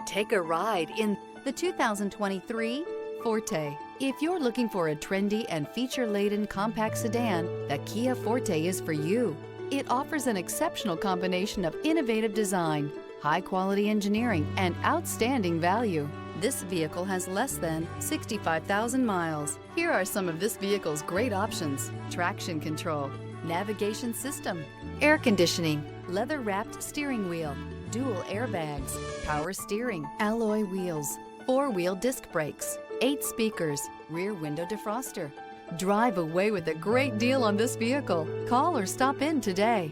Take a ride in the 2023 Forte. If you're looking for a trendy and feature-laden compact sedan, the Kia Forte is for you. It offers an exceptional combination of innovative design, high-quality engineering, and outstanding value. This vehicle has less than 65,000 miles. Here are some of this vehicle's great options: traction control, navigation system, air conditioning, leather-wrapped steering wheel, dual airbags, power steering, alloy wheels, four-wheel disc brakes, 8 speakers, rear window defroster. Drive away with a great deal on this vehicle. Call or stop in today.